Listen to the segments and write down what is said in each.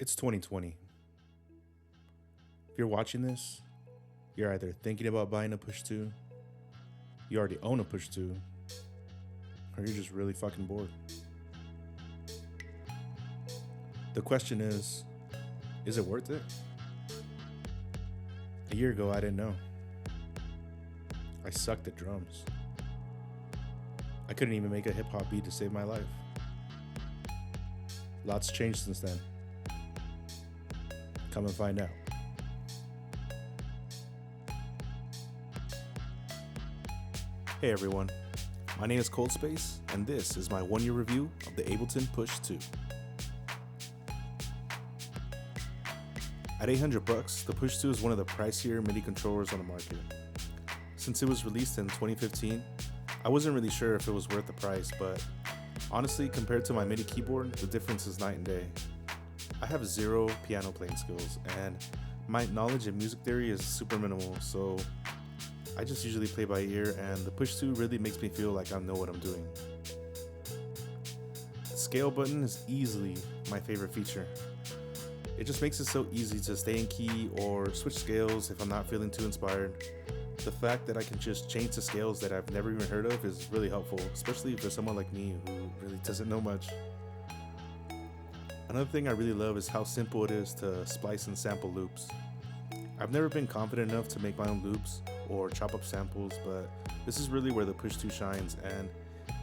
It's 2020. If you're watching this, you're either thinking about buying a Push 2, you already own a Push 2, or you're just really fucking bored. The question is it worth it? A year ago, I didn't know. I sucked at drums. I couldn't even make a hip hop beat to save my life. Lots changed since then. Come and find out. Hey everyone, my name is ColdSpace, and this is my one-year review of the Ableton Push 2. At $800, the Push 2 is one of the pricier MIDI controllers on the market. Since it was released in 2015, I wasn't really sure if it was worth the price, but honestly, compared to my MIDI keyboard, the difference is night and day. I have zero piano playing skills, and my knowledge in music theory is super minimal, so I just usually play by ear, and the Push 2 really makes me feel like I know what I'm doing. The scale button is easily my favorite feature. It just makes it so easy to stay in key or switch scales if I'm not feeling too inspired. The fact that I can just change to scales that I've never even heard of is really helpful, especially for someone like me who really doesn't know much. Another thing I really love is how simple it is to splice and sample loops. I've never been confident enough to make my own loops or chop up samples, but this is really where the Push 2 shines, and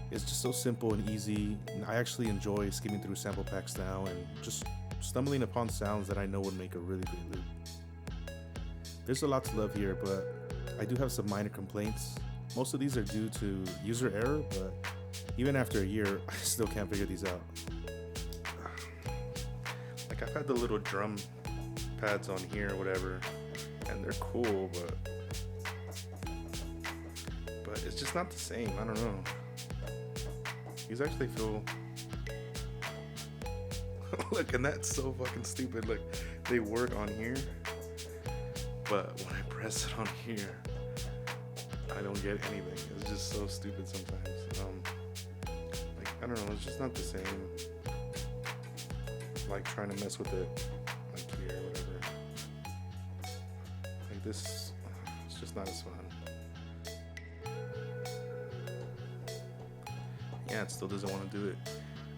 it's just so simple and easy. And I actually enjoy skimming through sample packs now and just stumbling upon sounds that I know would make a really great loop. There's a lot to love here, but I do have some minor complaints. Most of these are due to user error, but even after a year, I still can't figure these out. Like, I've had the little drum pads on here or whatever, and they're cool, but it's just not the same. I don't know. These actually feel look, and that's so fucking stupid. Like, they work on here, but when I press it on here, I don't get anything. It's just so stupid sometimes. Like, I don't know, it's just not the same. Like, trying to mess with it, like here, or whatever. Like this, it's just not as fun. Yeah, it still doesn't want to do it.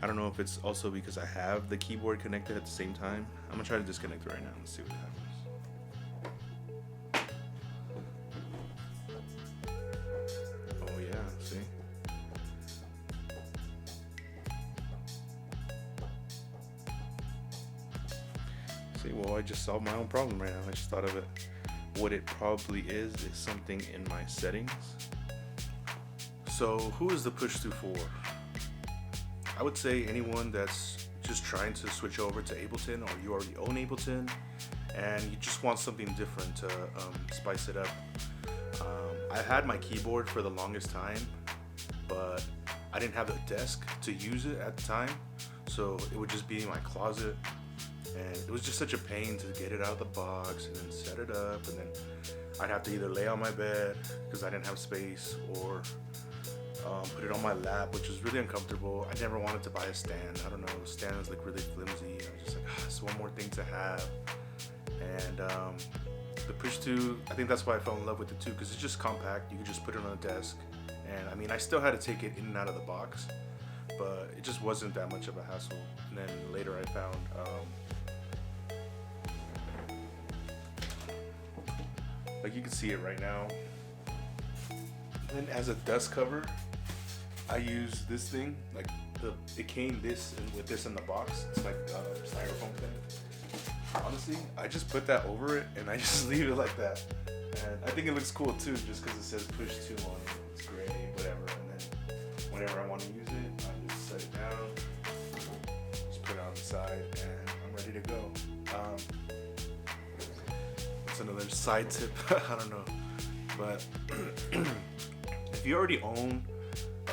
I don't know if it's also because I have the keyboard connected at the same time. I'm gonna try to disconnect it right now and see what happens. Oh yeah, see? See, well, I just solved my own problem right now. I just thought of it. What it probably is something in my settings. So who is the Push 2 for? I would say anyone that's just trying to switch over to Ableton, or you already own Ableton and you just want something different to spice it up. I had my keyboard for the longest time, but I didn't have a desk to use it at the time, so it would just be in my closet, and it was just such a pain to get it out of the box and then set it up, and then I'd have to either lay on my bed because I didn't have space, or put it on my lap, which was really uncomfortable. I never wanted to buy a stand. I don't know, the stand is like really flimsy. I was just like, it's one more thing to have. And the Push 2, I think that's why I fell in love with it too, because it's just compact. You can just put it on a desk. And I mean, I still had to take it in and out of the box, but it just wasn't that much of a hassle. And then later I found like, you can see it right now. And as a dust cover, I use this thing. Like, it came with this in the box. It's like a styrofoam thing. Honestly, I just put that over it and I just leave it like that. And I think it looks cool too, just because it says Push 2 on it. It's gray, whatever. And then whenever I want to use it, I just set it down, just put it on the side, and I'm ready to go. That's another side tip. I don't know, but if you already own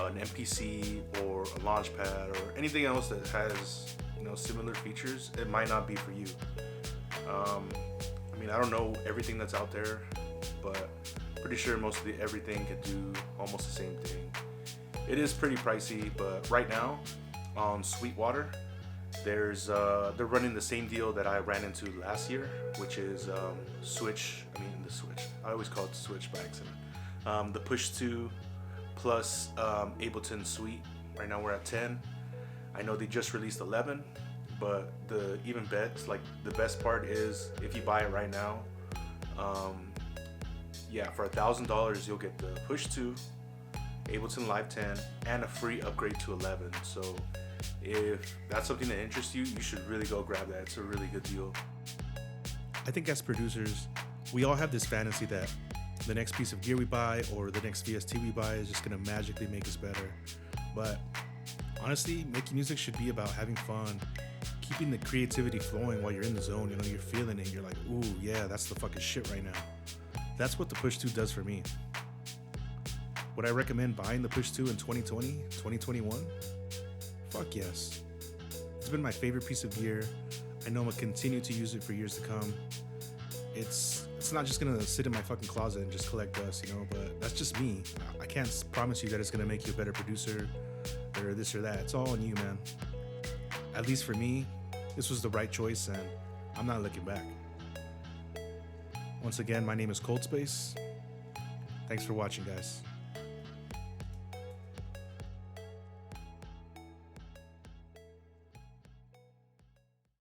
an MPC or a Launchpad or anything else that has, similar features, it might not be for you. I mean, I don't know everything that's out there, but pretty sure everything could do almost the same thing. It is pretty pricey, but right now on Sweetwater, They're running the same deal that I ran into last year, which is Switch. I mean the Switch. I always call it Switch by accident. The Push 2 plus Ableton Suite. Right now we're at 10. I know they just released 11, but the best part is if you buy it right now, for $1,000 you'll get the Push 2, Ableton Live 10, and a free upgrade to 11. So if that's something that interests you, you should really go grab that. It's a really good deal. I think as producers, we all have this fantasy that the next piece of gear we buy or the next VST we buy is just gonna magically make us better. But honestly, making music should be about having fun, keeping the creativity flowing while you're in the zone. You know, you're feeling it. You're like, ooh, yeah, that's the fucking shit right now. That's what the Push 2 does for me. Would I recommend buying the Push 2 in 2020, 2021? Fuck yes. It's been my favorite piece of gear. I know I'm gonna continue to use it for years to come. It's not just gonna sit in my fucking closet and just collect dust, you know, but that's just me. I can't promise you that it's gonna make you a better producer or this or that. It's all on you, man. At least for me, this was the right choice and I'm not looking back. Once again, my name is ColdSpace. Thanks for watching, guys.